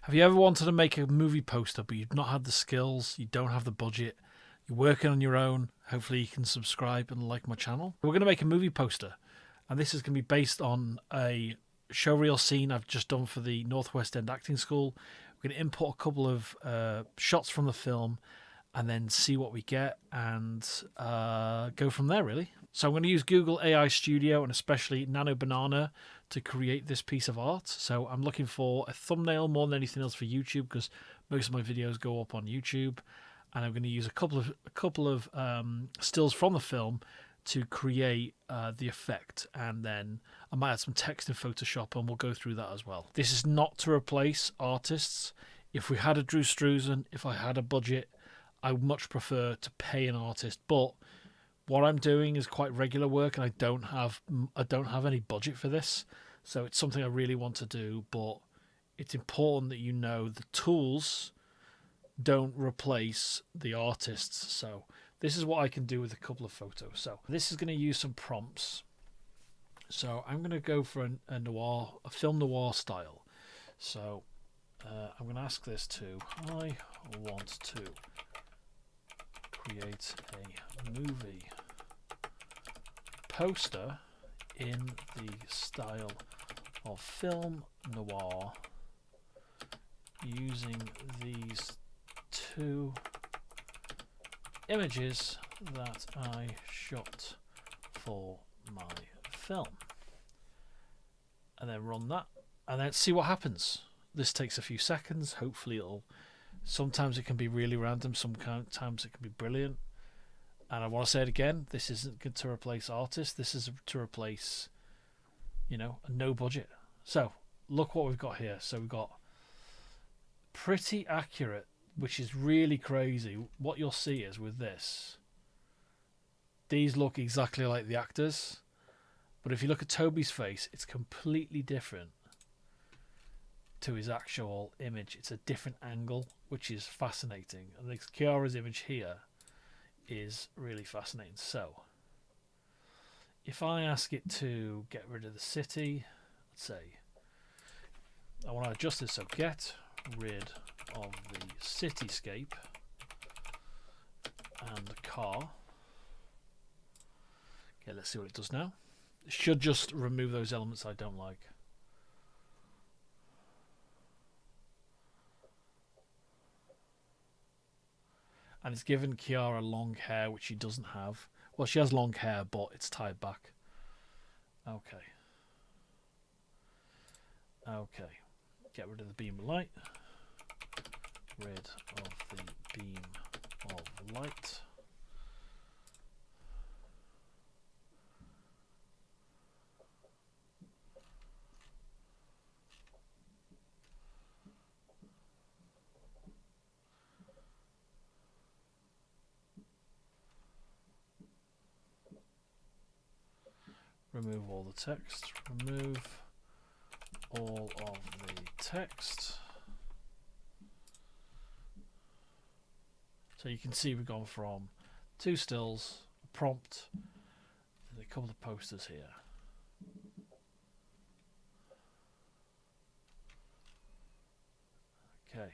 Have you ever wanted to make a movie poster, but you've not had the skills, you don't have the budget, you're working on your own? Hopefully you can subscribe and like my channel. We're going to make a movie poster, and this is going to be based on a showreel scene I've just done for the Northwest End Acting School. We're going to import a couple of shots from the film and then see what we get and go from there, really. So I'm going to use Google AI Studio and especially Nano Banana to create this piece of art. So I'm looking for a thumbnail more than anything else for YouTube, because most of my videos go up on YouTube. And I'm going to use a couple of stills from the film to create the effect, and then I might add some text in Photoshop, and we'll go through that as well. This is not to replace artists. If we had a Drew Struzan, if I had a budget, I would much prefer to pay an artist, but what I'm doing is quite regular work, and I don't have any budget for this, so it's something I really want to do. But it's important that you know the tools don't replace the artists. So this is what I can do with a couple of photos. So this is going to use some prompts. So I'm going to go for a film noir style. So I'm going to ask this to, I want to create a movie poster in the style of film noir using these two images that I shot for my film, and then run that and then see what happens. This takes a few seconds. Hopefully sometimes it can be really random, sometimes it can be brilliant. And I want to say it again, this isn't good to replace artists, this is to replace, a no budget. So look what we've got here. So we've got pretty accurate, which is really crazy. What you'll see is with this, these look exactly like the actors, but if you look at Toby's face, it's completely different to his actual image. It's a different angle, which is fascinating. And Kiara's image here is really fascinating. So if I ask it to get rid of the city, let's say I want to adjust this, so get rid of the cityscape and the car. Okay, let's see what it does now. It should just remove those elements I don't like. And it's given Kiara long hair, which she doesn't have. Well, she has long hair, but it's tied back. Okay. Okay. Get rid of the beam of light. Rid of the beam of light. Remove all the text. Remove all of the text. So you can see we've gone from 2 stills, a prompt, and a couple of posters here. Okay.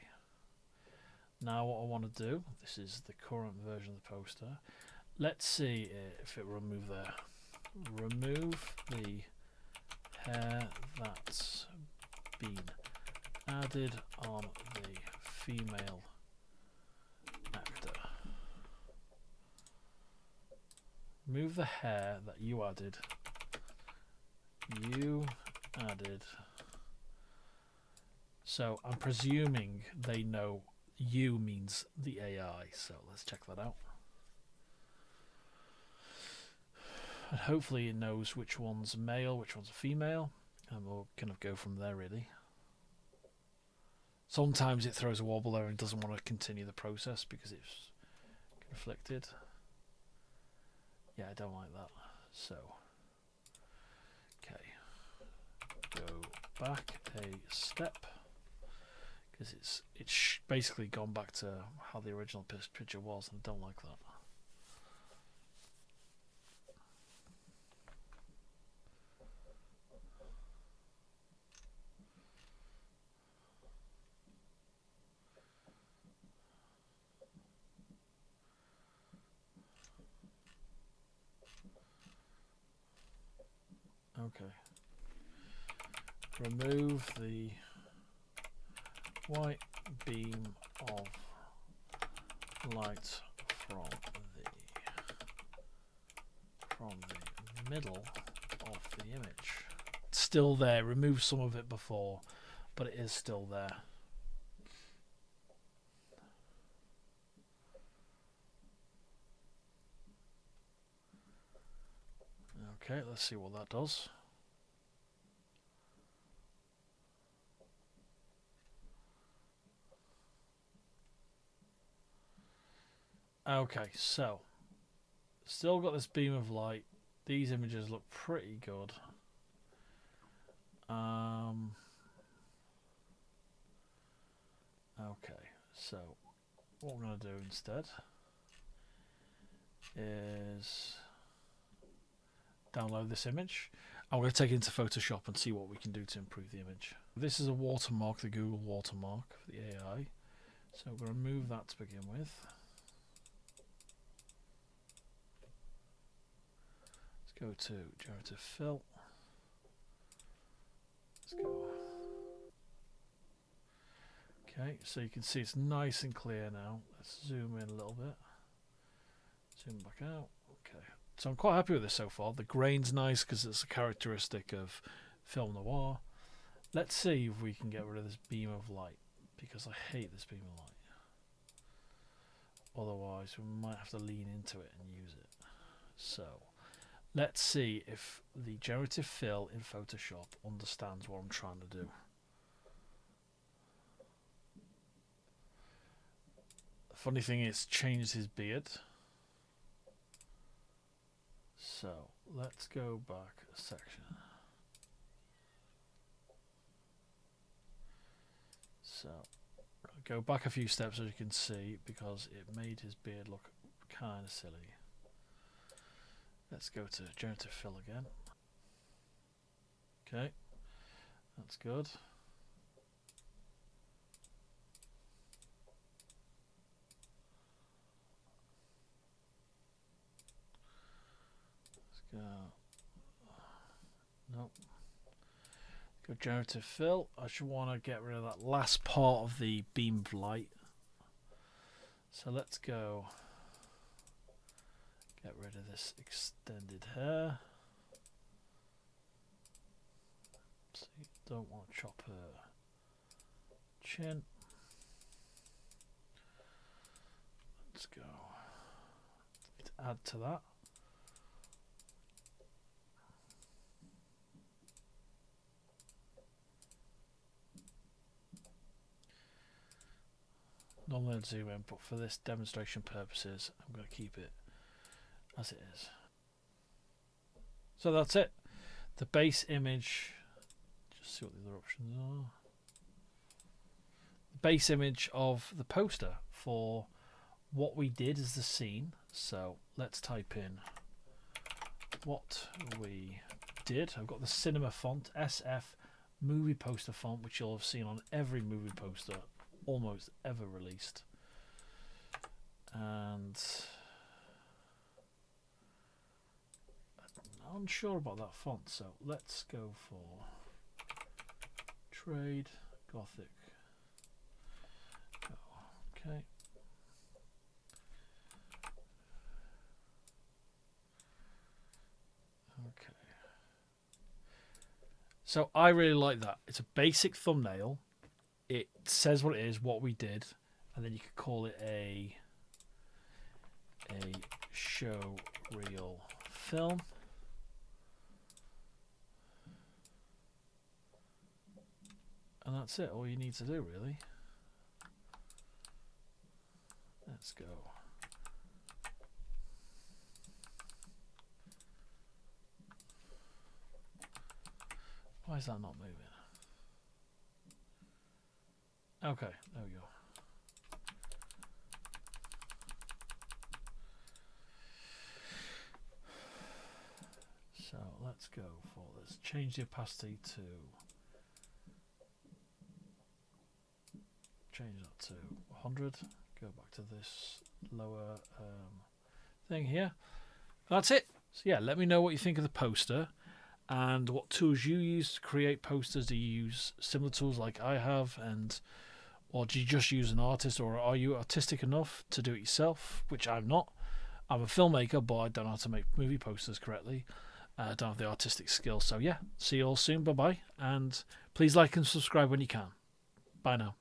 Now what I want to do, this is the current version of the poster. Let's see if it will remove there. Remove the hair that's been added on the female actor. Remove the hair that you added. So I'm presuming they know you means the AI, so let's check that out. And hopefully it knows which one's male, which one's a female, and we'll kind of go from there, really. Sometimes it throws a wobble there and doesn't want to continue the process because it's conflicted. Yeah, I don't like that. So, okay, go back a step because it's basically gone back to how the original picture was, and I don't like that. Okay. Remove the white beam of light from the middle of the image. It's still there. Remove some of it before, but it is still there. Okay, let's see what that does. Okay, so still got this beam of light. These images look pretty good. Okay, so what I'm going to do instead is download this image. I'm going to take it into Photoshop and see what we can do to improve the image. This is a watermark, the Google watermark for the AI. So we're going to remove that to begin with. Let's go to generative fill. Let's go. Okay, so you can see it's nice and clear now. Let's zoom in a little bit. Zoom back out. Okay, so I'm quite happy with this so far. The grain's nice because it's a characteristic of film noir. Let's see if we can get rid of this beam of light, because I hate this beam of light. Otherwise, we might have to lean into it and use it. So let's see if the generative fill in Photoshop understands what I'm trying to do. The funny thing is, changed his beard. So let's go back a section. So go back a few steps, as you can see, because it made his beard look kind of silly. Let's go to generative fill again. Okay, that's good. Let's go. Nope. Go generative fill. I should want to get rid of that last part of the beam of light. So let's go get rid of this extended hair. See, don't want to chop her chin. Let's go. Let's add to that. Normally I'd zoom in, but for this demonstration purposes, I'm going to keep it as it is. So that's it. The base image, just see what the other options are. The base image of the poster for what we did as the scene. So let's type in what we did. I've got the cinema font, SF movie poster font, which you'll have seen on every movie poster almost ever released. And I'm unsure about that font, so let's go for Trade Gothic. Okay. Okay. So I really like that. It's a basic thumbnail. It says what it is, what we did, and then you could call it a show reel film. And that's it, all you need to do really. Let's go. Why is that not moving? Okay, there we go. So let's go for this. Change the opacity to, change that to 100. Go back to this lower thing here. That's it. So yeah, let me know what you think of the poster. and what tools you use to create posters. Do you use similar tools like I have, or do you just use an artist, or are you artistic enough to do it yourself? Which I'm not. I'm a filmmaker, but I don't know how to make movie posters correctly. I don't have the artistic skills. So yeah, see you all soon. Bye bye, and please like and subscribe when you can. Bye now.